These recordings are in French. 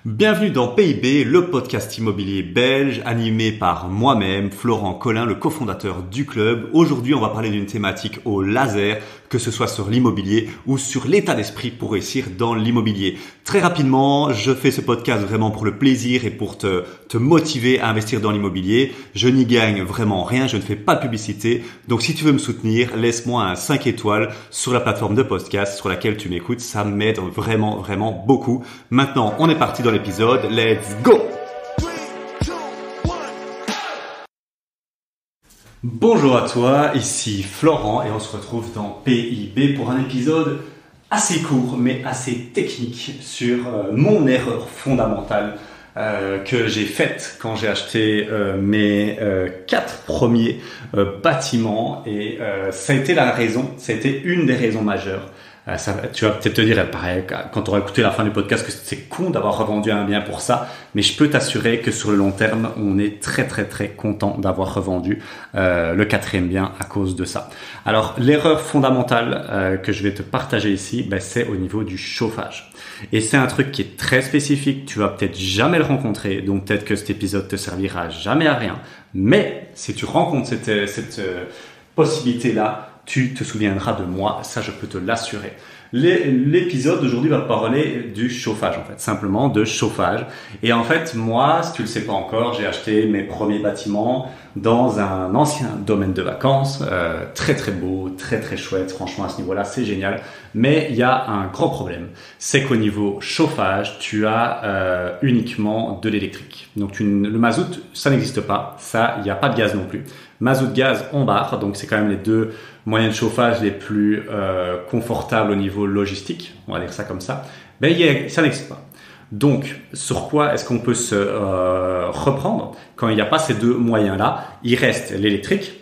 Bienvenue dans PIB, le podcast immobilier belge animé par moi-même, Florent Collin, le cofondateur du club. Aujourd'hui, on va parler d'une thématique au laser, que ce soit sur l'immobilier ou sur l'état d'esprit pour réussir dans l'immobilier. Très rapidement, je fais ce podcast vraiment pour le plaisir et pour te motiver à investir dans l'immobilier. Je n'y gagne vraiment rien, je ne fais pas de publicité. Donc si tu veux me soutenir, laisse-moi un 5 étoiles sur la plateforme de podcast sur laquelle tu m'écoutes. Ça m'aide vraiment beaucoup. Maintenant, on est parti dans l'épisode. Let's go! Bonjour à toi, ici Florent et on se retrouve dans PIB pour un épisode assez court mais assez technique sur mon erreur fondamentale que j'ai faite quand j'ai acheté mes 4 premiers bâtiments et ça a été une des raisons majeures. Tu vas peut-être te dire, pareil, quand tu auras écouté la fin du podcast, que c'est con d'avoir revendu un bien pour ça, mais je peux t'assurer que sur le long terme, on est très content d'avoir revendu le 4e bien à cause de ça. Alors, l'erreur fondamentale que je vais te partager ici, c'est au niveau du chauffage. Et c'est un truc qui est très spécifique, tu vas peut-être jamais le rencontrer, donc peut-être que cet épisode te servira jamais à rien. Mais si tu rencontres cette possibilité-là, tu te souviendras de moi, ça je peux te l'assurer. L'épisode d'aujourd'hui va parler du chauffage en fait, simplement de chauffage. Et en fait, moi, si tu le sais pas encore, j'ai acheté mes premiers bâtiments dans un ancien domaine de vacances, très beau, très chouette. Franchement, à ce niveau-là, c'est génial. Mais il y a un gros problème, c'est qu'au niveau chauffage, tu as uniquement de l'électrique. Donc le mazout, ça n'existe pas. Ça, il n'y a pas de gaz non plus. Mazout, gaz, on barre. Donc c'est quand même les deux moyens de chauffage les plus confortables au niveau logistique, on va dire ça comme ça. Ça n'existe pas. Donc, sur quoi est-ce qu'on peut se reprendre quand il n'y a pas ces deux moyens-là? Il reste l'électrique,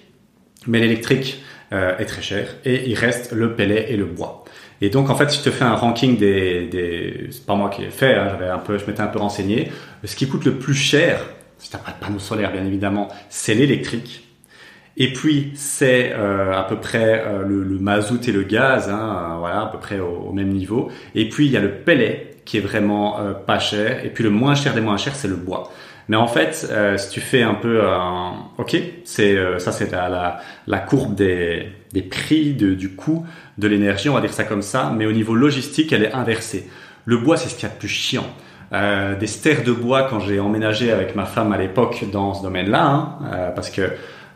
mais l'électrique est très cher, et il reste le pellet et le bois. Et donc, en fait, si je te fais un ranking c'est pas moi qui l'ai fait, hein, je m'étais un peu renseigné. Ce qui coûte le plus cher, si t'as pas de panneau solaire, bien évidemment, c'est l'électrique. Et puis c'est à peu près le mazout et le gaz, voilà, à peu près au même niveau. Et puis il y a le pellet qui est vraiment pas cher. Et puis le moins cher des moins chers, c'est le bois. Mais en fait, si tu fais un peu, c'est la courbe des prix du coût de l'énergie, on va dire ça comme ça. Mais au niveau logistique, elle est inversée. Le bois, c'est ce qu'il y a de plus chiant. Des stères de bois, quand j'ai emménagé avec ma femme à l'époque dans ce domaine-là, parce que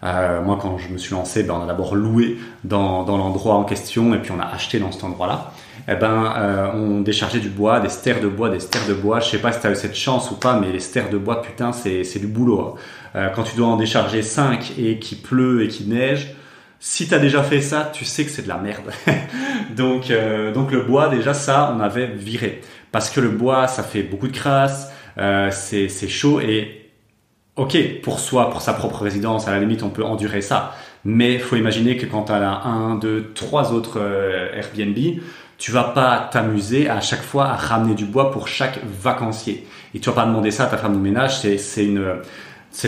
moi, quand je me suis lancé, on a d'abord loué dans l'endroit en question et puis on a acheté dans cet endroit-là. On déchargeait du bois, des stères de bois. Je sais pas si tu as eu cette chance ou pas, mais les stères de bois, putain, c'est du boulot. Quand tu dois en décharger 5 et qu'il pleut et qu'il neige, si tu as déjà fait ça, tu sais que c'est de la merde. Donc le bois, déjà ça, on avait viré. Parce que le bois, ça fait beaucoup de crasse, c'est chaud et ok, pour sa propre résidence, à la limite, on peut endurer ça. Mais faut imaginer que quand tu as 1, 2, 3 autres Airbnb, tu vas pas t'amuser à chaque fois à ramener du bois pour chaque vacancier. Et tu vas pas demander ça à ta femme de ménage, c'est de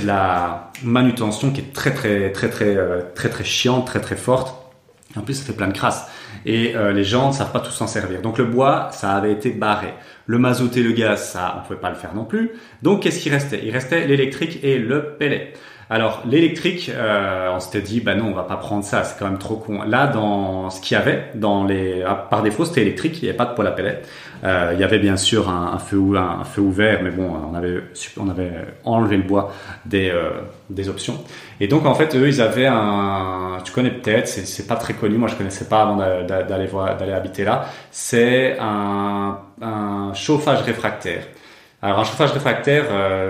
la manutention qui est très chiante, très forte. En plus, ça fait plein de crasse. Et les gens ne savent pas tous s'en servir. Donc le bois, ça avait été barré. Le mazout et le gaz, ça, on pouvait pas le faire non plus. Donc qu'est-ce qui restait? Il restait l'électrique et le pellet. Alors l'électrique, on s'était dit, non, on va pas prendre ça, c'est quand même trop con. Là, dans ce qu'il y avait, par défaut, c'était électrique, il n'y avait pas de poêle à pellet. Il y avait bien sûr un feu ouvert, mais bon, on avait enlevé le bois des options. Et donc en fait, eux, ils avaient tu connais peut-être, c'est pas très connu, moi je connaissais pas avant d'aller habiter là. C'est un chauffage réfractaire. Alors un chauffage réfractaire,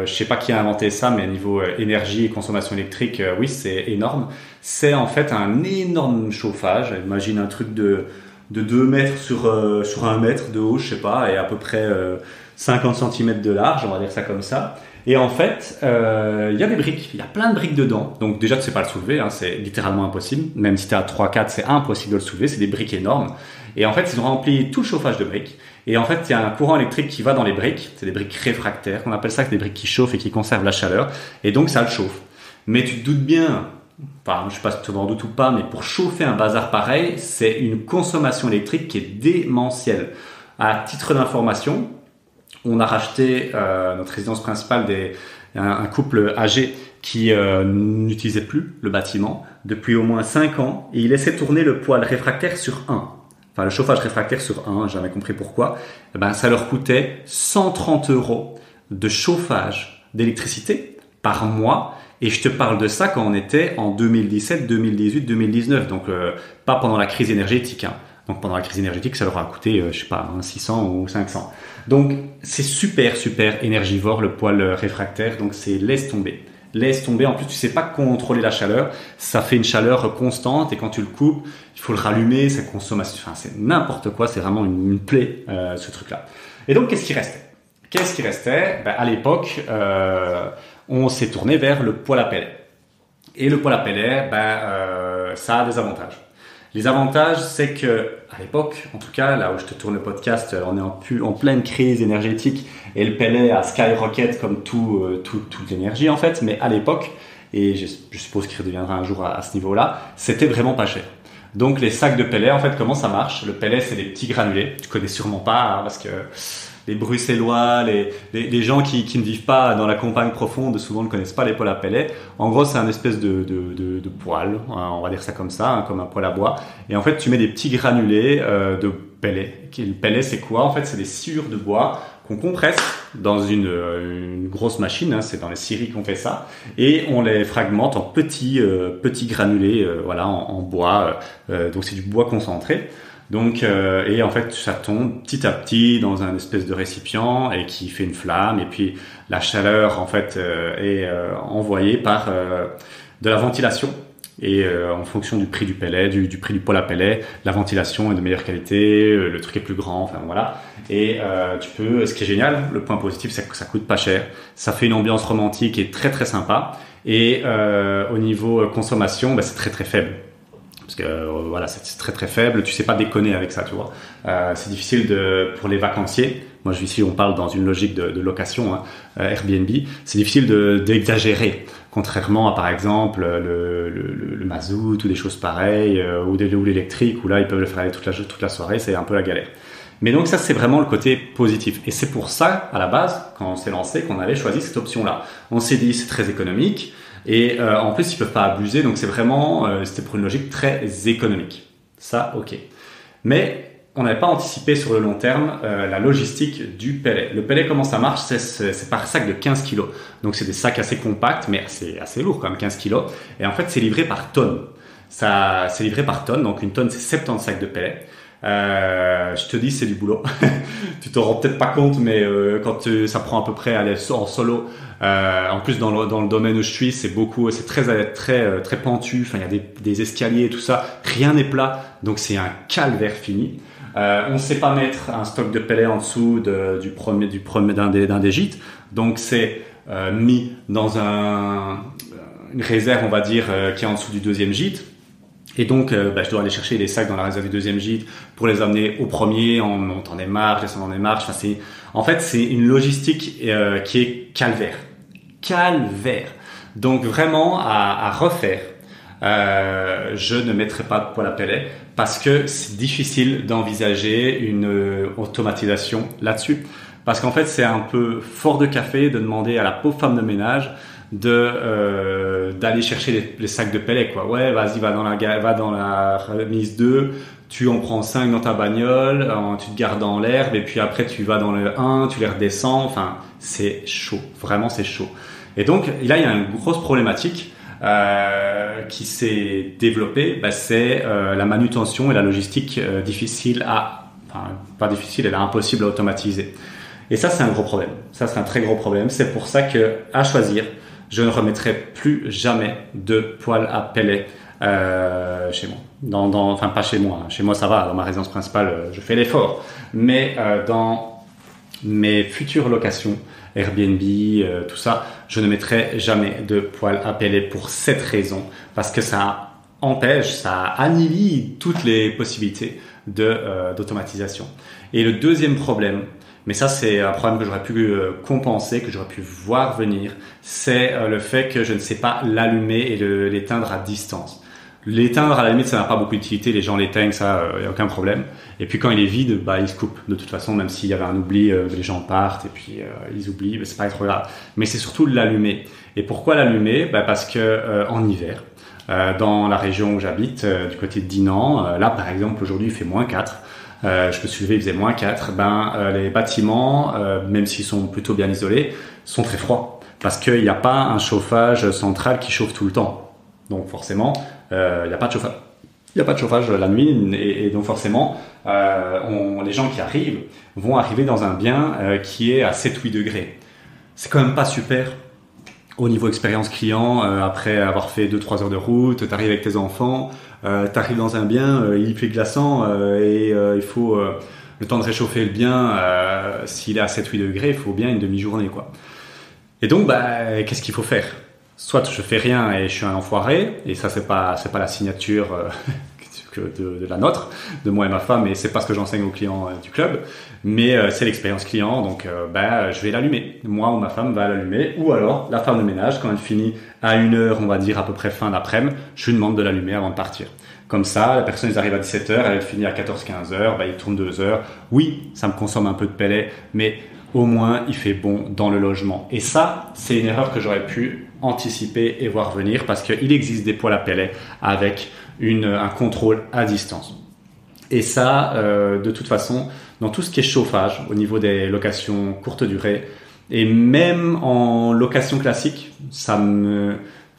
je sais pas qui a inventé ça, mais niveau énergie et consommation électrique, oui, c'est énorme. C'est en fait un énorme chauffage. Imagine un truc de 2 mètres sur 1 mètre de haut, je sais pas, et à peu près 50 cm de large, on va dire ça comme ça. Et en fait, il y a des briques, il y a plein de briques dedans. Donc déjà, tu sais pas le soulever, c'est littéralement impossible. Même si tu es à 3-4, c'est impossible de le soulever, c'est des briques énormes. Et en fait, ils ont rempli tout le chauffage de briques. Et en fait, il y a un courant électrique qui va dans les briques. C'est des briques réfractaires. On appelle ça des briques qui chauffent et qui conservent la chaleur. Et donc, ça le chauffe. Mais tu te doutes bien, je sais pas si tu t'en doutes ou pas, mais pour chauffer un bazar pareil, c'est une consommation électrique qui est démentielle. À titre d'information, on a racheté notre résidence principale un couple âgé qui n'utilisait plus le bâtiment depuis au moins 5 ans et il laissait tourner le poêle réfractaire sur 1. Enfin, le chauffage réfractaire sur 1, j'avais compris pourquoi. Eh ben, ça leur coûtait 130 € de chauffage d'électricité par mois. Et je te parle de ça quand on était en 2017, 2018, 2019. Donc, pas pendant la crise énergétique. Hein. Donc, pendant la crise énergétique, ça leur a coûté, je sais pas, 600 ou 500. Donc, c'est super énergivore, le poêle réfractaire. Donc, c'est laisse tomber. Laisse tomber. En plus, tu sais pas contrôler la chaleur. Ça fait une chaleur constante et quand tu le coupes, il faut le rallumer. Ça consomme. Enfin, c'est n'importe quoi. C'est vraiment une plaie, ce truc-là. Et donc, qu'est-ce qui restait? À l'époque, on s'est tourné vers le poêle à pellets. Et le poêle à pellets, ça a des avantages. Les avantages, c'est que à l'époque, en tout cas, là où je te tourne le podcast, on est en pleine crise énergétique et le pellet a skyrocket comme toute l'énergie en fait. Mais à l'époque, et je suppose qu'il redeviendra un jour à ce niveau-là, c'était vraiment pas cher. Donc les sacs de pellets, en fait, comment ça marche? Le pellet, c'est des petits granulés. Tu connais sûrement pas hein, parce que les Bruxellois, les gens qui ne vivent pas dans la campagne profonde, souvent ne connaissent pas les poêles à pellets. En gros, c'est un espèce de poêle, on va dire ça comme ça, hein, comme un poêle à bois. Et en fait, tu mets des petits granulés de pellets. Le pellet, c'est quoi? En fait, c'est des sciures de bois qu'on compresse dans une grosse machine. Hein, c'est dans les scieries qu'on fait ça. Et on les fragmente en petits granulés, en bois. Donc, c'est du bois concentré. Donc, et en fait, ça tombe petit à petit dans un espèce de récipient et qui fait une flamme. Et puis, la chaleur, en fait, est envoyée par de la ventilation. Et en fonction du prix du pellet, du prix du poêle à pellet, la ventilation est de meilleure qualité, le truc est plus grand, enfin voilà. Et ce qui est génial, le point positif, c'est que ça coûte pas cher. Ça fait une ambiance romantique et très très sympa. Et au niveau consommation, c'est très très faible. Parce que c'est très très faible, tu sais pas déconner avec ça, tu vois. C'est difficile pour les vacanciers. Moi, ici, on parle dans une logique de location, hein, Airbnb. C'est difficile d'exagérer, contrairement à par exemple le mazout ou des choses pareilles, ou l'électrique, où là ils peuvent le faire aller toute la soirée, c'est un peu la galère. Mais donc ça, c'est vraiment le côté positif. Et c'est pour ça, à la base, quand on s'est lancé, qu'on avait choisi cette option-là. On s'est dit, c'est très économique. Et en plus, ils peuvent pas abuser, donc c'est vraiment, c'était pour une logique très économique. Ça, ok. Mais on n'avait pas anticipé sur le long terme la logistique du pellet. Le pellet, comment ça marche? C'est par sac de 15 kilos. Donc c'est des sacs assez compacts, mais assez lourds quand même, 15 kilos. Et en fait, c'est livré par tonne. C'est livré par tonne, donc une tonne, c'est 70 sacs de pellet. Je te dis, c'est du boulot. Tu t'en rends peut-être pas compte, mais quand ça prend à peu près en solo. En plus, dans le domaine où je suis, c'est très pentu. Enfin, il y a des escaliers et tout ça. Rien n'est plat, donc c'est un calvaire fini. On ne sait pas mettre un stock de pellets en dessous d'un des gîtes, donc c'est mis dans une réserve, on va dire, qui est en dessous du deuxième gîte. Et donc, je dois aller chercher les sacs dans la réserve du deuxième gîte pour les amener au premier en montant des marches, descendant des marches. Enfin, c'est une logistique qui est calvaire. Donc vraiment à refaire. Je ne mettrai pas de poêle à pellets parce que c'est difficile d'envisager une automatisation là-dessus. Parce qu'en fait, c'est un peu fort de café de demander à la pauvre femme de ménage d'aller chercher les sacs de pellets, quoi. Ouais, vas-y, va dans la remise 2, tu en prends 5 dans ta bagnole, tu te gardes dans l'herbe et puis après tu vas dans le 1, tu les redescends. Enfin, c'est chaud. Vraiment, c'est chaud. Et donc, là, il y a une grosse problématique qui s'est développée, c'est la manutention et la logistique pas difficile, elle est impossible à automatiser. Et ça, c'est un gros problème. Ça, c'est un très gros problème. C'est pour ça que, à choisir, je ne remettrai plus jamais de poêle à pellets chez moi. Enfin, pas chez moi. Chez moi, ça va. Dans ma résidence principale, je fais l'effort. Mais dans mes futures locations, Airbnb, tout ça, je ne mettrai jamais de poêle à pellets pour cette raison. Parce que ça annihile toutes les possibilités d'automatisation. Et le deuxième problème, mais ça c'est un problème que j'aurais pu compenser, que j'aurais pu voir venir, c'est le fait que je ne sais pas l'allumer et l'éteindre à distance. L'éteindre, à la limite, ça n'a pas beaucoup d'utilité. Les gens l'éteignent, ça, y a aucun problème. Et puis quand il est vide, bah, il se coupe. De toute façon, même s'il y avait un oubli, les gens partent et puis ils oublient, mais c'est pas trop grave. Mais c'est surtout de l'allumer. Et pourquoi l'allumer? Bah, parce que en hiver, dans la région où j'habite, du côté de Dinan, là, par exemple, aujourd'hui, il fait -4. Je me suis levé, il faisait -4. Les bâtiments, même s'ils sont plutôt bien isolés, sont très froids. Parce qu'il n'y a pas un chauffage central qui chauffe tout le temps. Donc forcément, il n'y a pas de chauffage. Il n'y a pas de chauffage la nuit et donc forcément, les gens qui arrivent vont arriver dans un bien qui est à 7-8 degrés. C'est quand même pas super au niveau expérience client. Après avoir fait 2-3 heures de route, tu arrives avec tes enfants, tu arrives dans un bien, il fait glaçant et il faut le temps de réchauffer le bien. S'il est à 7-8 degrés, il faut bien une demi-journée, quoi. Et donc, qu'est-ce qu'il faut faire? Soit je fais rien et je suis un enfoiré, et ça c'est pas la signature de la nôtre, de moi et ma femme, et c'est pas ce que j'enseigne aux clients du club, mais c'est l'expérience client, donc je vais l'allumer. Moi ou ma femme va l'allumer, ou alors la femme de ménage, quand elle finit à 1h, on va dire à peu près fin d'après-midi, je lui demande de l'allumer avant de partir. Comme ça, la personne ils arrive à 17h, elle finit à 14-15h, il tourne 2 heures. Oui, ça me consomme un peu de pellets, mais au moins il fait bon dans le logement. Et ça, c'est une erreur que j'aurais pu anticiper et voir venir, parce qu'il existe des poêles à pellets avec un contrôle à distance. Et ça, de toute façon, dans tout ce qui est chauffage, au niveau des locations courte durée, et même en location classique,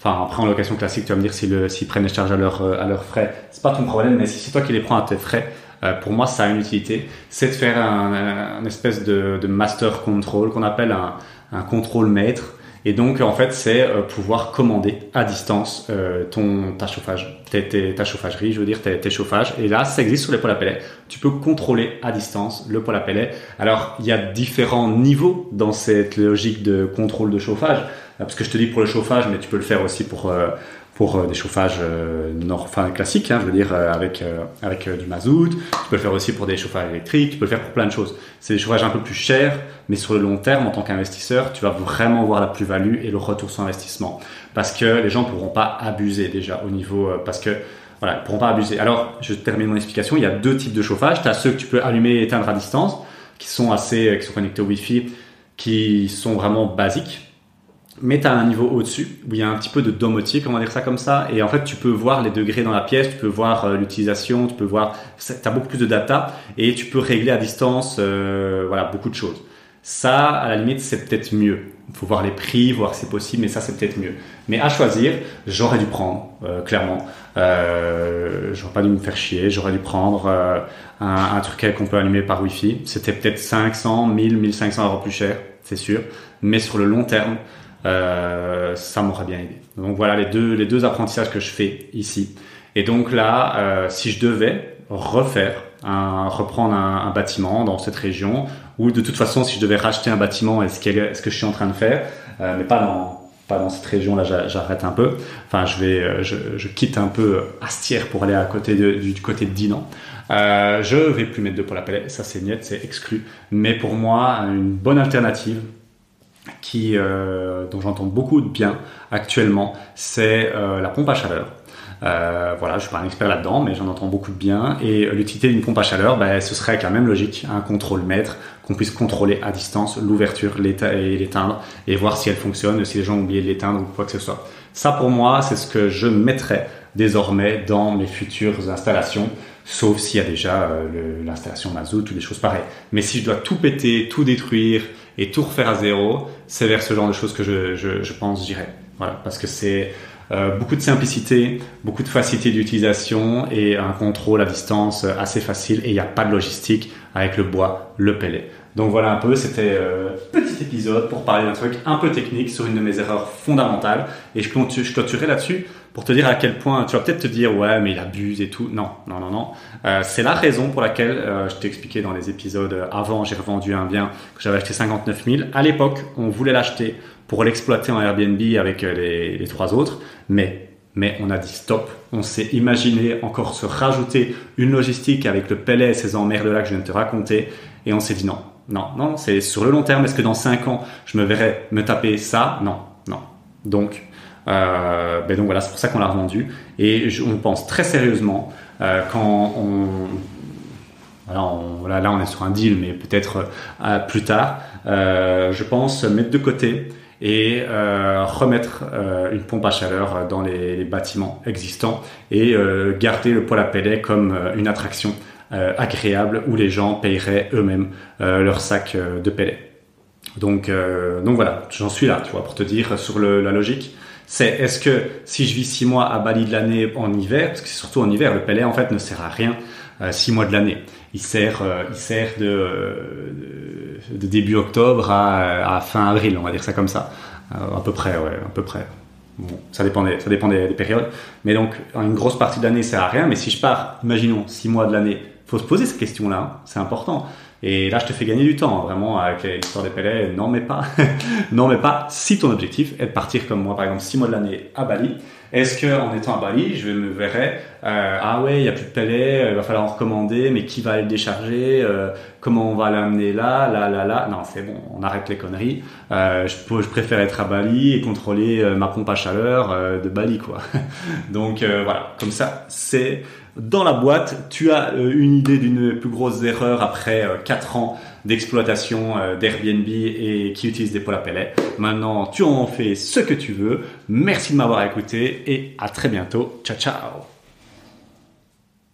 après en location classique, tu vas me dire s'ils prennent les charges à leurs frais, c'est pas ton problème, mais si c'est toi qui les prends à tes frais, pour moi, ça a une utilité, c'est de faire un espèce de master control qu'on appelle un contrôle maître. Et donc, en fait, c'est pouvoir commander à distance ta chauffagerie, je veux dire, tes chauffages. Et là, ça existe sur les poêles à pellets. Tu peux contrôler à distance le poêle à pellets. Alors, il y a différents niveaux dans cette logique de contrôle de chauffage. Parce que je te dis pour le chauffage, mais tu peux le faire aussi pour des chauffages classiques, je veux dire, avec du mazout. Tu peux le faire aussi pour des chauffages électriques, tu peux le faire pour plein de choses. C'est des chauffages un peu plus chers, mais sur le long terme, en tant qu'investisseur, tu vas vraiment voir la plus-value et le retour sur investissement. Parce que les gens ne pourront pas abuser déjà au niveau... ils ne pourront pas abuser. Alors, je termine mon explication. Il y a 2 types de chauffage. Tu as ceux que tu peux allumer et éteindre à distance, qui sont connectés au Wi-Fi, qui sont vraiment basiques. Mais tu as un niveau au-dessus où il y a un petit peu de domotique, on va dire ça comme ça, et en fait tu peux voir les degrés dans la pièce, tu peux voir l'utilisation, tu peux voir, tu as beaucoup plus de data et tu peux régler à distance beaucoup de choses. Ça, à la limite, c'est peut-être mieux. Il faut voir les prix, voir si c'est possible, mais ça c'est peut-être mieux. Mais à choisir, j'aurais dû prendre, clairement. J'aurais pas dû me faire chier, j'aurais dû prendre un truc qu'on peut allumer par Wi-Fi. C'était peut-être 500, 1000, 1500 euros plus cher, c'est sûr, mais sur le long terme, ça m'aurait bien aidé. Donc voilà les deux apprentissages que je fais ici. Et donc là, si je devais reprendre un bâtiment dans cette région, ou de toute façon si je devais racheter un bâtiment, est-ce que je suis en train de faire, mais pas dans cette région là, j'arrête un peu. Enfin, je quitte un peu Astières pour aller du côté de Dinan. Je vais plus mettre de poêle à pellets, ça c'est net, c'est exclu. Mais pour moi, une bonne alternative dont j'entends beaucoup de bien actuellement, c'est la pompe à chaleur. Je suis pas un expert là-dedans, mais j'en entends beaucoup de bien. Et l'utilité d'une pompe à chaleur, ce serait avec la même logique, un contrôle maître, qu'on puisse contrôler à distance l'ouverture et l'éteindre, et voir si elle fonctionne, si les gens ont oublié de l'éteindre ou quoi que ce soit. Ça, pour moi, c'est ce que je mettrais désormais dans mes futures installations, sauf s'il y a déjà l'installation mazout ou des choses pareilles. Mais si je dois tout péter, tout détruire et tout refaire à zéro, c'est vers ce genre de choses que je pense j'irai. Voilà, parce que c'est beaucoup de simplicité, beaucoup de facilité d'utilisation et un contrôle à distance assez facile, et il n'y a pas de logistique avec le bois, le pellet. Donc voilà un peu, c'était petit épisode pour parler d'un truc un peu technique sur une de mes erreurs fondamentales, et je clôturerai là-dessus pour te dire à quel point tu vas peut-être te dire ouais mais il abuse et tout. Non. C'est la raison pour laquelle je t'ai expliqué dans les épisodes avant, j'ai revendu un bien que j'avais acheté 59 000. À l'époque, on voulait l'acheter pour l'exploiter en Airbnb avec les 3 autres, mais on a dit stop. On s'est imaginé encore se rajouter une logistique avec le pellet et ces emmerdes-là que je viens de te raconter, et on s'est dit non, c'est sur le long terme. Est-ce que dans 5 ans, je me verrai me taper ça? Non. Donc, Donc voilà, c'est pour ça qu'on l'a revendu. Et on pense très sérieusement quand là on est sur un deal, mais peut-être plus tard, je pense mettre de côté et remettre une pompe à chaleur dans les bâtiments existants et garder le poêle à pellets comme une attraction agréable où les gens paieraient eux-mêmes leur sac de pellets. Donc voilà, j'en suis là, tu vois, pour te dire sur la logique. Est-ce que si je vis 6 mois à Bali de l'année en hiver, parce que c'est surtout en hiver, le pellet en fait ne sert à rien 6 mois de l'année. Il sert de début octobre à fin avril, on va dire ça comme ça. À peu près. Bon, ça dépend des périodes. Mais donc, une grosse partie de l'année, ça sert à rien. Mais si je pars, imaginons, 6 mois de l'année, faut se poser cette question-là, hein, c'est important. Et là, je te fais gagner du temps, vraiment, avec l'histoire des pellets. Non, mais pas. Non, mais pas. Si ton objectif est de partir comme moi, par exemple, 6 mois de l'année à Bali, est-ce que en étant à Bali, je me verrais, ah ouais, il y a plus de pellets, il va falloir en recommander, mais qui va aller le décharger, comment on va l'amener là. Non, c'est bon, on arrête les conneries. Je préfère être à Bali et contrôler ma pompe à chaleur de Bali, quoi. Donc voilà, comme ça, c'est dans la boîte. Tu as une idée d'une plus grosse erreur après 4 ans d'exploitation d'Airbnb et qui utilise des poêles à pellets. Maintenant, tu en fais ce que tu veux. Merci de m'avoir écouté et à très bientôt. Ciao, ciao.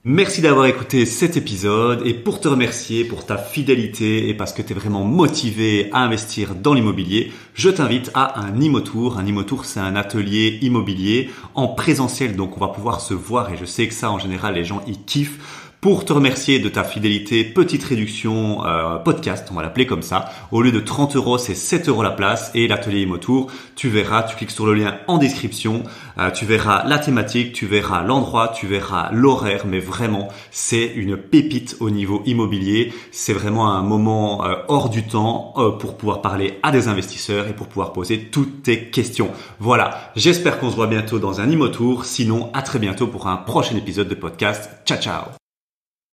Merci d'avoir écouté cet épisode et pour te remercier pour ta fidélité et parce que tu es vraiment motivé à investir dans l'immobilier, je t'invite à un IMOtour. Un IMOtour, c'est un atelier immobilier en présentiel, donc on va pouvoir se voir et je sais que ça, en général, les gens y kiffent. Pour te remercier de ta fidélité, petite réduction podcast, on va l'appeler comme ça. Au lieu de 30 €, c'est 7 € la place et l'atelier IMOtour, tu verras, tu cliques sur le lien en description, tu verras la thématique, tu verras l'endroit, tu verras l'horaire, mais vraiment, c'est une pépite au niveau immobilier. C'est vraiment un moment hors du temps pour pouvoir parler à des investisseurs et pour pouvoir poser toutes tes questions. Voilà, j'espère qu'on se voit bientôt dans un IMOtour. Sinon, à très bientôt pour un prochain épisode de podcast. Ciao, ciao.